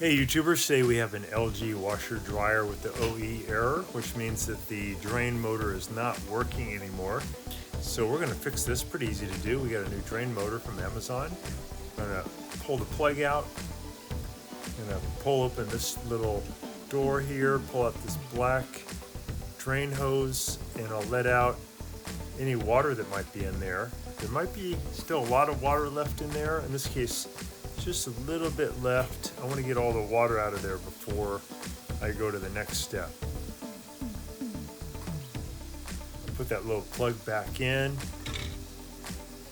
Hey YouTubers, today we have an LG washer dryer with the OE error, which means that the drain motor is not working anymore. So we're going to fix this. Pretty easy to do. We got a new drain motor from Amazon. I'm going to pull the plug out. I'm going to pull open this little door here, pull out this black drain hose, and I'll let out any water that might be in there. There might be still a lot of water left in there. In this case, just a little bit left. I want to get all the water out of there before I go to the next step. Put that little plug back in,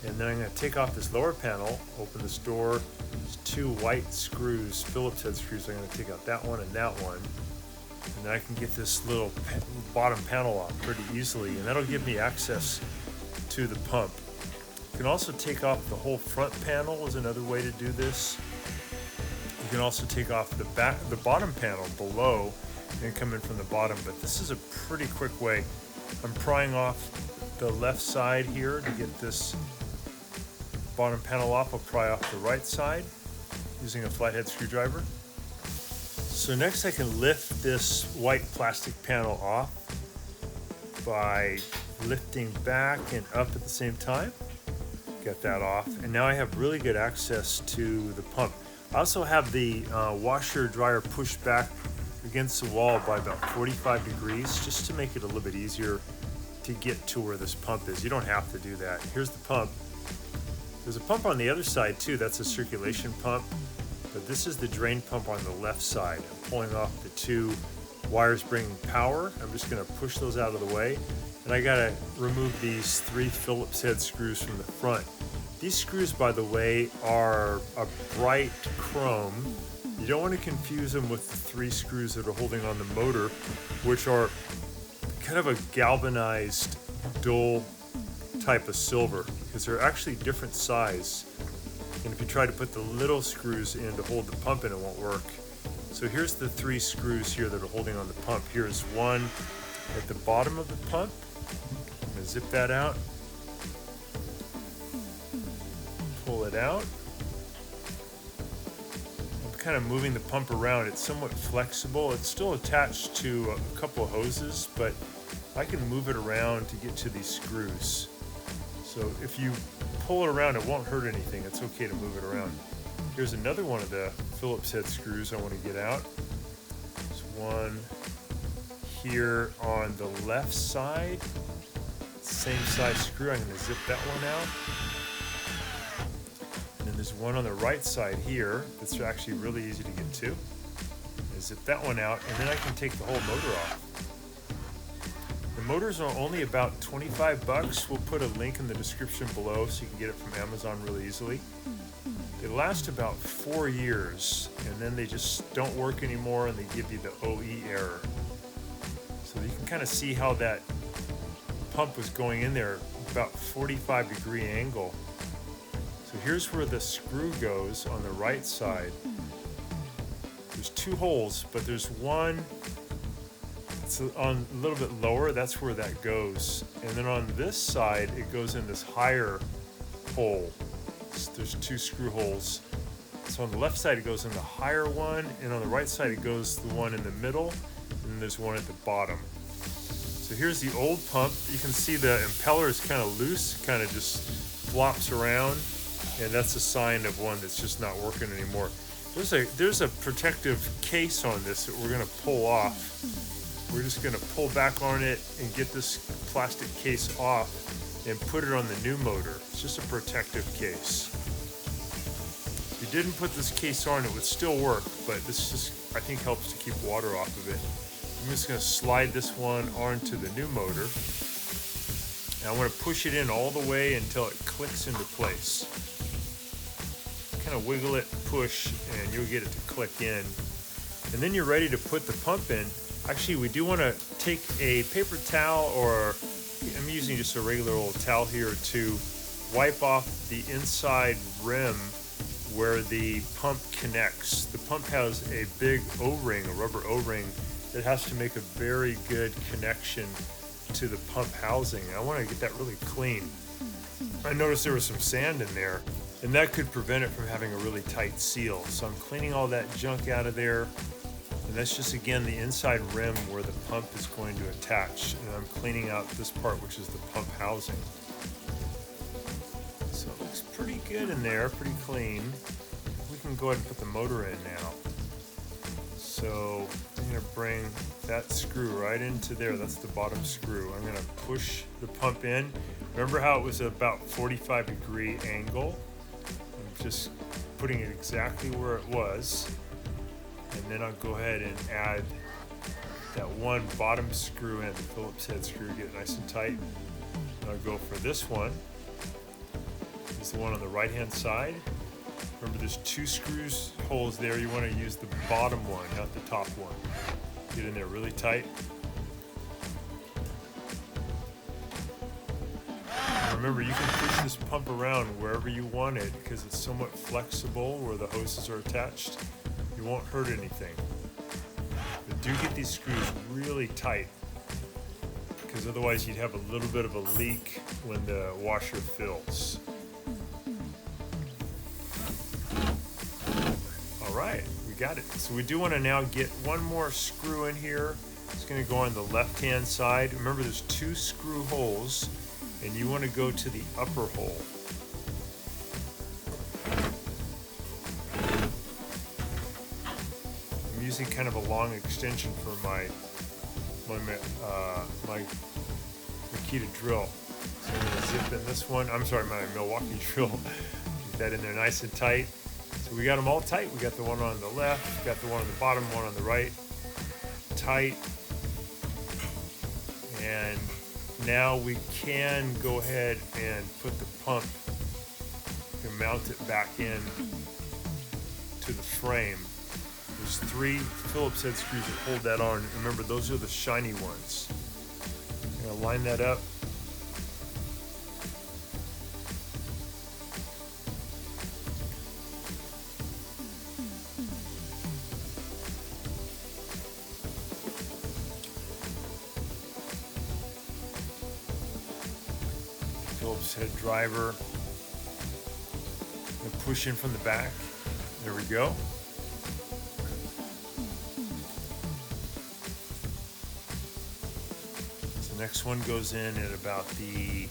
and then I'm going to take off this lower panel, open this door. There's two white screws, Phillips head screws. I'm going to take out that one and that one, and then I can get this little bottom panel off pretty easily, and that'll give me access to the pump. You can also take off the whole front panel is another way to do this. You can also take off the bottom panel below and come in from the bottom, but this is a pretty quick way. I'm prying off the left side here to get this bottom panel off. I'll pry off the right side using a flathead screwdriver. So next I can lift this white plastic panel off by lifting back and up at the same time. Get that off, and now I have really good access to the pump. I also have the washer dryer pushed back against the wall by about 45 degrees just to make it a little bit easier to get to where this pump is. You don't have to do that. Here's the pump. There's a pump on the other side too. That's a circulation pump, but this is the drain pump on the left side. I'm pulling off the two wires bringing power. I'm just going to push those out of the way. And I gotta remove these three Phillips head screws from the front. These screws, by the way, are a bright chrome. You don't want to confuse them with the three screws that are holding on the motor, which are kind of a galvanized, dull type of silver, because they're actually different size. And if you try to put the little screws in to hold the pump in, it won't work. So here's the three screws here that are holding on the pump. Here's one at the bottom of the pump. I'm going to zip that out, pull it out. I'm kind of moving the pump around. It's somewhat flexible. It's still attached to a couple of hoses, but I can move it around to get to these screws. So if you pull it around, it won't hurt anything. It's okay to move it around. Here's another one of the Phillips head screws I want to get out. There's one here on the left side, same size screw. I'm going to zip that one out. And then there's one on the right side here that's actually really easy to get to. I zip that one out, and then I can take the whole motor off. The motors are only about 25 bucks. We'll put a link in the description below so you can get it from Amazon really easily. They last about 4 years, and then they just don't work anymore, and they give you the OE error. So you can kind of see how that pump was going in there, about 45-degree angle. So here's where the screw goes on the right side. There's two holes, but there's one that's on a little bit lower. That's where that goes. And then on this side, it goes in this higher hole. There's two screw holes. So on the left side, it goes in the higher one, and on the right side, it goes the one in the middle, and there's one at the bottom. So here's the old pump. You can see the impeller is kind of loose, kind of just flops around, and that's a sign of one that's just not working anymore. There's a protective case on this that we're going to pull off. We're just going to pull back on it and get this plastic case off and put it on the new motor. It's just a protective case. If you didn't put this case on, it would still work, but this just, I think, helps to keep water off of it. I'm just going to slide this one onto the new motor. And I want to push it in all the way until it clicks into place. Kind of wiggle it, push, and you'll get it to click in. And then you're ready to put the pump in. Actually, we do want to take a paper towel, or I'm using just a regular old towel here, to wipe off the inside rim where the pump connects. The pump has a big O-ring, a rubber O-ring, that has to make a very good connection to the pump housing. I want to get that really clean. I noticed there was some sand in there. And that could prevent it from having a really tight seal. So I'm cleaning all that junk out of there. And that's just, again, the inside rim where the pump is going to attach. And I'm cleaning out this part, which is the pump housing. So it looks pretty good in there, pretty clean. We can go ahead and put the motor in now. So I'm going to bring that screw right into there. That's the bottom screw. I'm going to push the pump in. Remember how it was about 45-degree angle? I'm just putting it exactly where it was. And then I'll go ahead and add that one bottom screw in, the Phillips head screw, get it nice and tight. And I'll go for this one. This is the one on the right-hand side. Remember, there's 2 screws holes there. You want to use the bottom one, not the top one. Get in there really tight. And remember, you can push this pump around wherever you want it because it's somewhat flexible where the hoses are attached. You won't hurt anything. But do get these screws really tight because otherwise you'd have a little bit of a leak when the washer fills. All right, we got it. So we do want to now get one more screw in here. It's going to go on the left-hand side. Remember, there's 2 screw holes, and you want to go to the upper hole. I'm using kind of a long extension for my Makita drill. So I'm going to zip in this one. I'm sorry, my Milwaukee drill. Get that in there nice and tight. So we got them all tight. We got the one on the left, got the one on the bottom, one on the right, tight. And now we can go ahead and put the pump and mount it back in to the frame. There's 3 Phillips head screws that hold that on. Remember, those are the shiny ones. I'm gonna line that up. Phillips head driver. And push in from the back. There we go. So the next one goes in at about the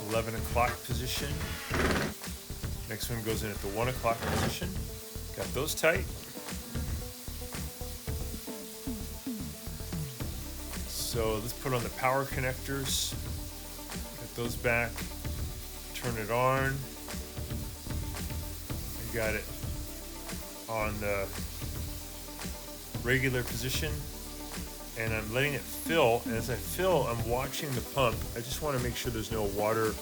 11 o'clock position. Next one goes in at the 1 o'clock position. Got those tight. So let's put on the power connectors. Those back, turn it on. I got it on the regular position and I'm letting it fill, and as I fill, I'm watching the pump. I just want to make sure there's no water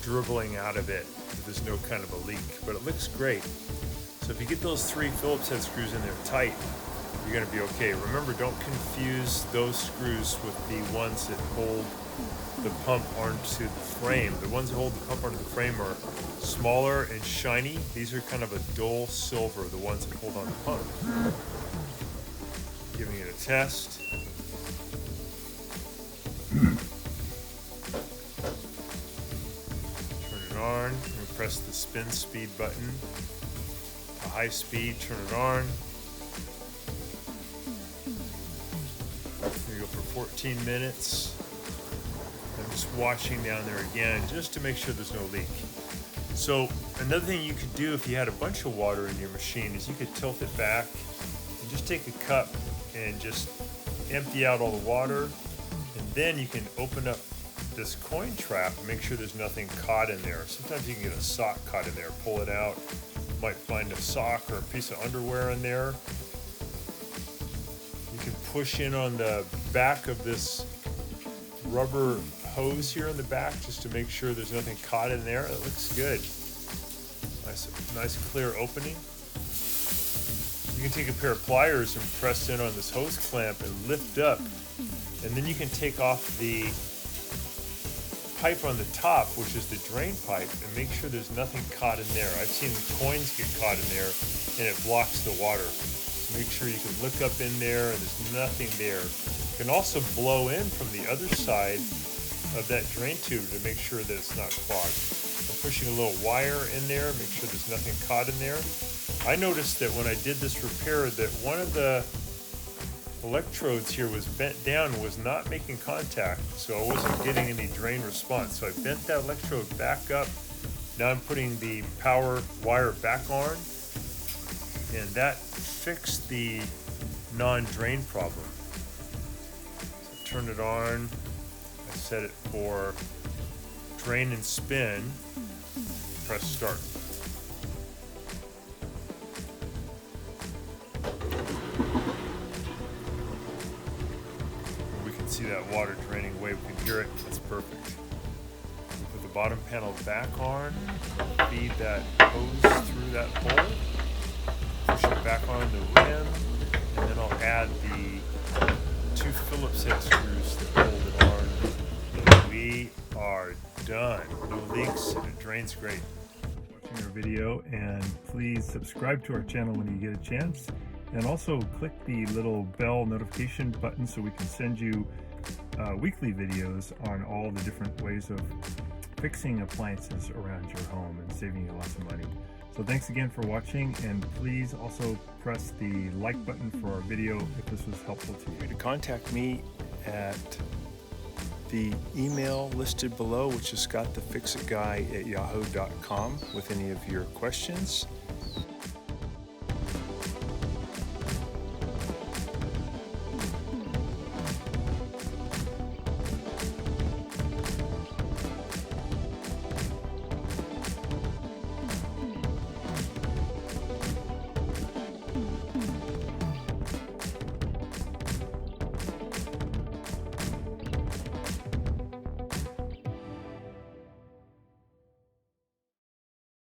dribbling out of it, that there's no kind of a leak, but it looks great. So if you get those 3 Phillips head screws in there tight, you're going to be okay. Remember, don't confuse those screws with the ones that hold the pump onto the frame. The ones that hold the pump onto the frame are smaller and shiny. These are kind of a dull silver, the ones that hold on the pump. Giving it a test. Turn it on. And press the spin speed button. To high speed, turn it on. Here you go for 14 minutes. I'm just watching down there again just to make sure there's no leak. So another thing you could do if you had a bunch of water in your machine is you could tilt it back and just take a cup and just empty out all the water, and then you can open up this coin trap and make sure there's nothing caught in there. Sometimes you can get a sock caught in there. Pull it out, you might find a sock or a piece of underwear in there. You can push in on the back of this rubber hose here in the back just to make sure there's nothing caught in there. It looks good. Nice clear opening. You can take a pair of pliers and press in on this hose clamp and lift up, and then you can take off the pipe on the top, which is the drain pipe, and make sure there's nothing caught in there. I've seen coins get caught in there and it blocks the water. Make sure you can look up in there and there's nothing there. You can also blow in from the other side of that drain tube to make sure that it's not clogged. pushing a little wire in there, make sure there's nothing caught in there. I noticed that when I did this repair that one of the electrodes here was bent down and was not making contact, so I wasn't getting any drain response. So I bent that electrode back up. Now I'm putting the power wire back on, and that fixed the non-drain problem. So turn it on. I set it for drain and spin. Press start. We can see that water draining away. We can hear it. That's perfect. We put the bottom panel back on. Feed that hose through that hole. Push it back on the rim, and then I'll add the 2 Phillips head screws that hold it on. And we are done. No leaks, and it drains great. Watching our video, and please subscribe to our channel when you get a chance, and also click the little bell notification button so we can send you weekly videos on all the different ways of fixing appliances around your home and saving you lots of money. So thanks again for watching, and please also press the like button for our video if this was helpful to you. To contact me at the email listed below, which is scottthefixitguy@yahoo.com, with any of your questions.